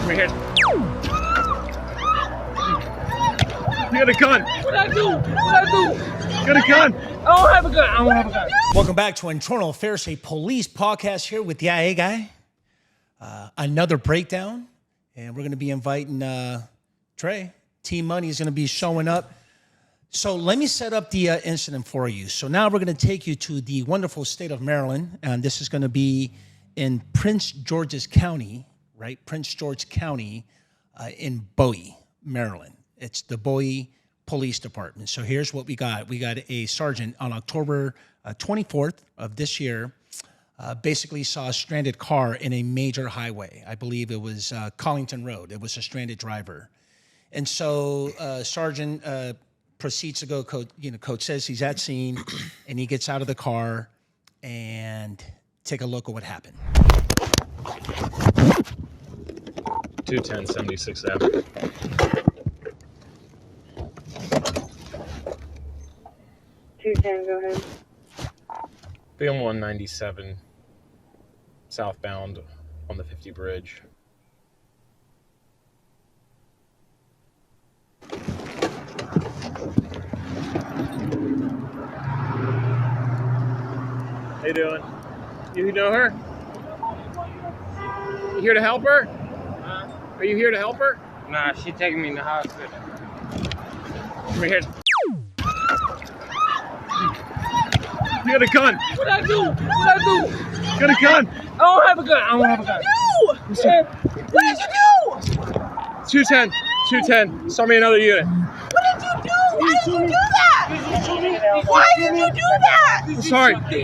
Right here. You got a gun. What I do? You got a gun. I don't have a gun. Welcome back to Internal Affairs, a police podcast here with the IA guy. Another breakdown, and we're going to be inviting Trey. Team Money is going to be showing up. So let me set up the incident for you. So now we're going to take you to the wonderful state of Maryland, and this is going to be in Prince George's County, right? Prince George County in Bowie, Maryland. It's the Bowie Police Department. So here's what we got. We got a sergeant on October 24th of this year, basically saw a stranded car in a major highway. I believe it was Collington Road. It was a stranded driver. And so Sergeant proceeds to go, Coach says he's at scene, and he gets out of the car and take a look at what happened. 210 76th Avenue. Go ahead. BM 197 southbound on the 50 bridge. How you doing? You know her? You here to help her? Are you here to help her? Nah, she taking me in the hospital. Right here. You got a gun. What I do? You got a gun. I don't have a gun. What did you do? 210. Saw me another unit. What did you do? Why did you do that? Why did you do that? I'm sorry. Why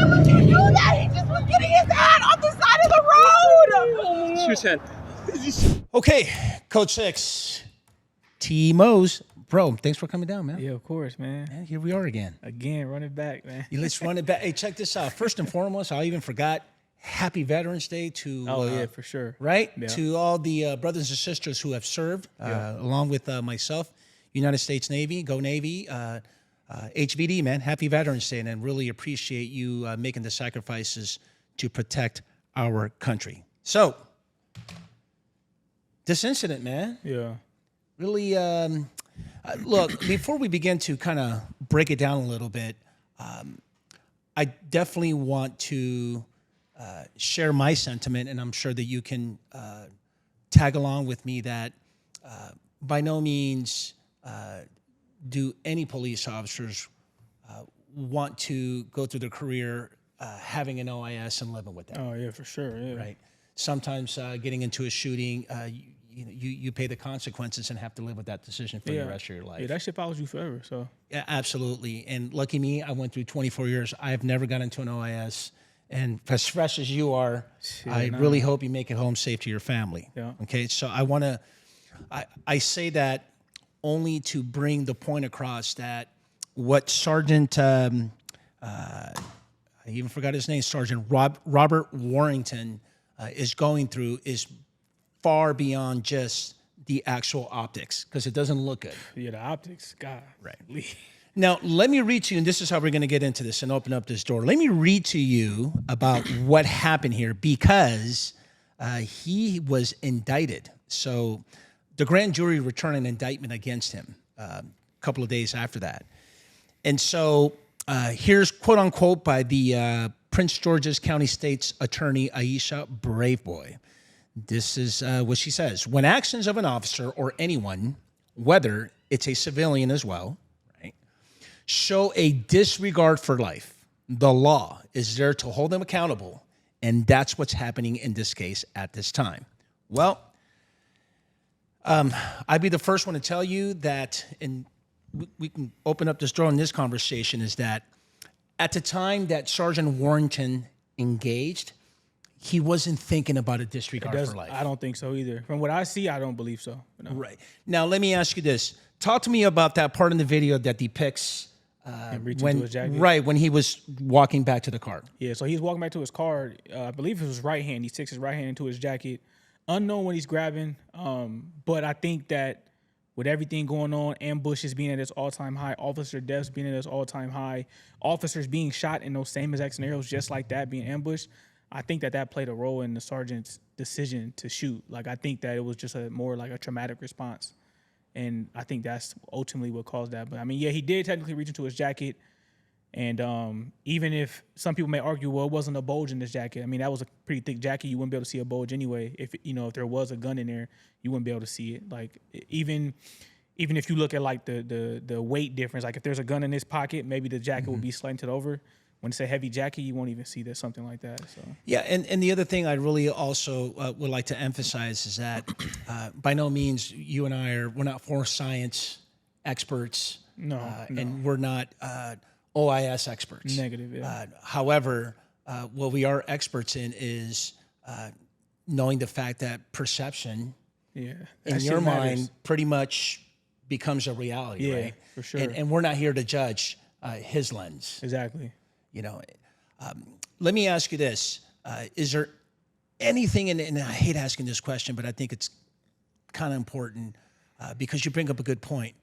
would you do that? He just was getting his ad on the side of the road. 210. Okay, Coach 6, T-Mose. Bro, thanks for coming down, man. Yeah, of course, man. Yeah, here we are again. Run it back, man. Let's run it back. Hey, check this out. First and foremost, I even forgot Happy Veterans Day to Yeah, for sure. Right? Yeah. To all the brothers and sisters who have served, along with myself, United States Navy, go Navy, HVD, man. Happy Veterans Day, and really appreciate you making the sacrifices to protect our country. So, this incident, man. Yeah. Really, look, before we begin to kind of break it down a little bit, I definitely want to share my sentiment, and I'm sure that you can tag along with me that by no means do any police officers want to go through their career having an OIS and living with that. Oh, yeah, for sure. Yeah. Right. Sometimes getting into a shooting, you pay the consequences and have to live with that decision for the rest of your life. Yeah, that shit follows you forever. So yeah, absolutely. And lucky me, I went through 24 years. I have never got into an OIS. And as fresh as you are, really hope you make it home safe to your family. Yeah. Okay. So I say that only to bring the point across that what Sergeant, I even forgot his name, Sergeant Robert Warrington is going through is far beyond just the actual optics, because it doesn't look good. yeah, the optics, God. Right. Now, let me read to you, and this is how we're going to get into this and open up this door. Let me read to you about what happened here, because he was indicted. So the grand jury returned an indictment against him a couple of days after that. And so here's quote unquote by the Prince George's County State's Attorney Aisha Braveboy. This is what she says. When actions of an officer or anyone, whether it's a civilian as well, right, show a disregard for life, the law is there to hold them accountable, and that's what's happening in this case at this time. Well, I'd be the first one to tell you that, and we can open up this door in this conversation, is that at the time that Sergeant Warrington engaged, he wasn't thinking about a disregard for life. I don't think so either. From what I see, I don't believe so. No. Right. Now, let me ask you this. Talk to me about that part in the video that depicts reaching to his jacket. Right, when he was walking back to the car. Yeah, so he's walking back to his car. I believe it was right hand. He sticks his right hand into his jacket. Unknown what he's grabbing. But I think that with everything going on, ambushes being at its all-time high, officer deaths being at its all-time high, officers being shot in those same exact scenarios just like that, being ambushed, I think that played a role in the sergeant's decision to shoot. Like, I think that it was just more like a traumatic response. And I think that's ultimately what caused that. But, I mean, yeah, he did technically reach into his jacket. And even if some people may argue, well, it wasn't a bulge in this jacket. I mean, that was a pretty thick jacket. You wouldn't be able to see a bulge anyway. If there was a gun in there, you wouldn't be able to see it. Like, even if you look at, like, the weight difference, like, if there's a gun in this pocket, maybe the jacket would be slanted over. When it's a heavy jacket, you won't even see that something like that. So Yeah, and the other thing I really also would like to emphasize is that by no means you and I we're not force science experts. No. And we're not OIS experts. Negative, yeah. However, what we are experts in is knowing the fact that perception in your mind pretty much becomes a reality, right? For sure. And we're not here to judge his lens. Exactly. Let me ask you this. Is there anything, and I hate asking this question, but I think it's kind of important because you bring up a good point.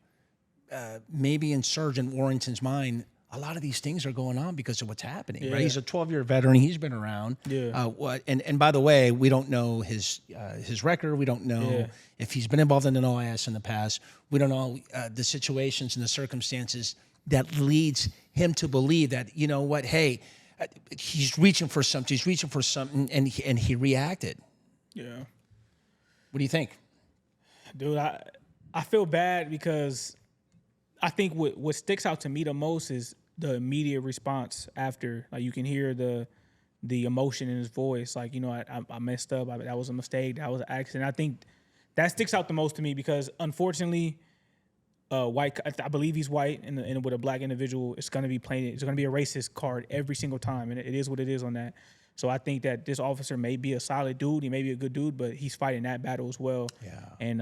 Maybe in Sergeant Warrington's mind, a lot of these things are going on because of what's happening, right? He's a 12-year veteran. He's been around. Yeah. And by the way, we don't know his record. We don't know if he's been involved in an OIS in the past. We don't know the situations and the circumstances that leads him to believe that, you know what, hey, he's reaching for something, and he reacted. Yeah. What do you think? Dude, I feel bad because I think what sticks out to me the most is the immediate response after. Like, you can hear the emotion in his voice. Like, I messed up. That was a mistake. That was an accident. I think that sticks out the most to me because, unfortunately, white. I believe he's white, and with a black individual, it's going to be playing. It's going to be a racist card every single time, and it is what it is on that. So I think that this officer may be a solid dude. He may be a good dude, but he's fighting that battle as well. Yeah. And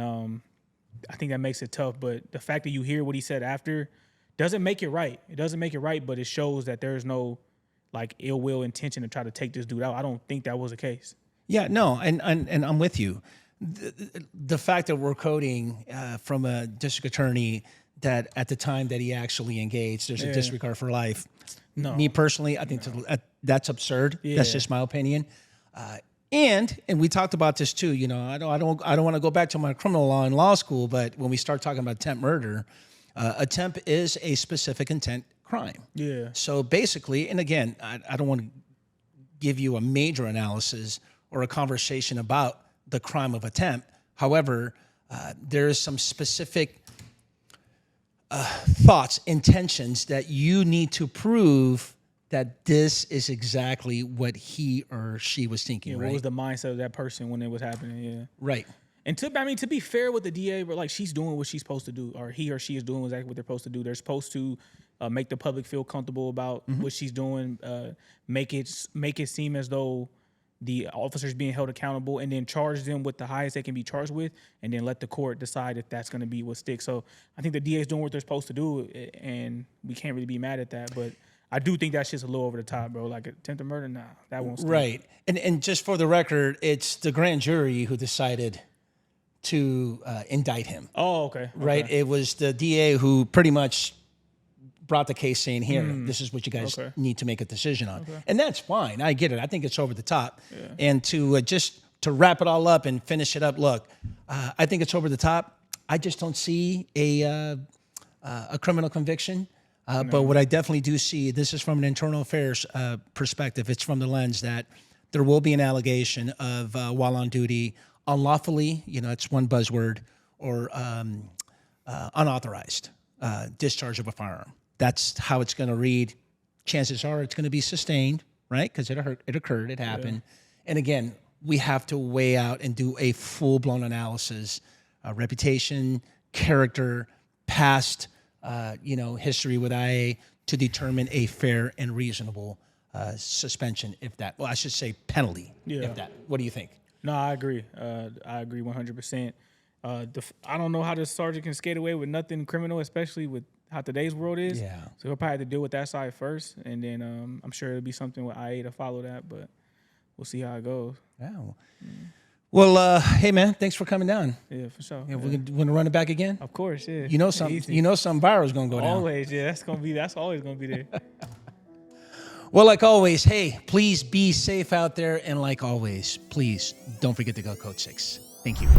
I think that makes it tough. But the fact that you hear what he said after doesn't make it right. It doesn't make it right, but it shows that there's no like ill will intention to try to take this dude out. I don't think that was the case. Yeah. No. And I'm with you. The fact that we're quoting from a district attorney that at the time that he actually engaged, there's a disregard for life. No. Me personally, I think that's absurd. Yeah. That's just my opinion. And we talked about this too. I don't want to go back to my criminal law in law school, but when we start talking about attempt murder, attempt is a specific intent crime. Yeah. So basically, and again, I don't want to give you a major analysis or a conversation about the crime of attempt. However, there is some specific thoughts, intentions that you need to prove that this is exactly what he or she was thinking, right? What was the mindset of that person when it was happening? Yeah. Right. And to be fair with the DA, but like she's doing what she's supposed to do, or he or she is doing exactly what they're supposed to do. They're supposed to make the public feel comfortable about what she's doing, make it seem as though the officer's being held accountable, and then charge them with the highest they can be charged with, and then let the court decide if that's going to be what sticks. So I think the DA is doing what they're supposed to do, and we can't really be mad at that. But I do think that shit's a little over the top, bro. Like attempted murder, nah, that won't stick. Right. And just for the record, it's the grand jury who decided to indict him. Oh, okay. Right. It was the DA who pretty much brought the case saying, here, this is what you guys need to make a decision on. Okay. And that's fine. I get it. I think it's over the top. Yeah. And to just to wrap it all up and finish it up, look, I think it's over the top. I just don't see a criminal conviction. But what I definitely do see, this is from an internal affairs perspective, it's from the lens that there will be an allegation of while on duty, unlawfully, it's one buzzword, or unauthorized discharge of a firearm. That's how it's going to read. Chances are it's going to be sustained, right? Because it occurred, it happened. Yeah. And again, we have to weigh out and do a full-blown analysis, reputation, character, past, history with IA to determine a fair and reasonable suspension, I should say penalty, if that. What do you think? No, I agree. I agree 100%. I don't know how the sergeant can skate away with nothing criminal, especially with how today's world is. Yeah. So he'll probably have to deal with that side first, and then I'm sure it'll be something with IA to follow that, but we'll see how it goes. Yeah. Well, hey man, thanks for coming down. Yeah, for sure. Yeah, we're gonna run it back again. Of course, yeah. Something viral's gonna go down. Always, yeah. That's always gonna be there. Well, like always, hey, please be safe out there. And like always, please don't forget to go Code 6. Thank you.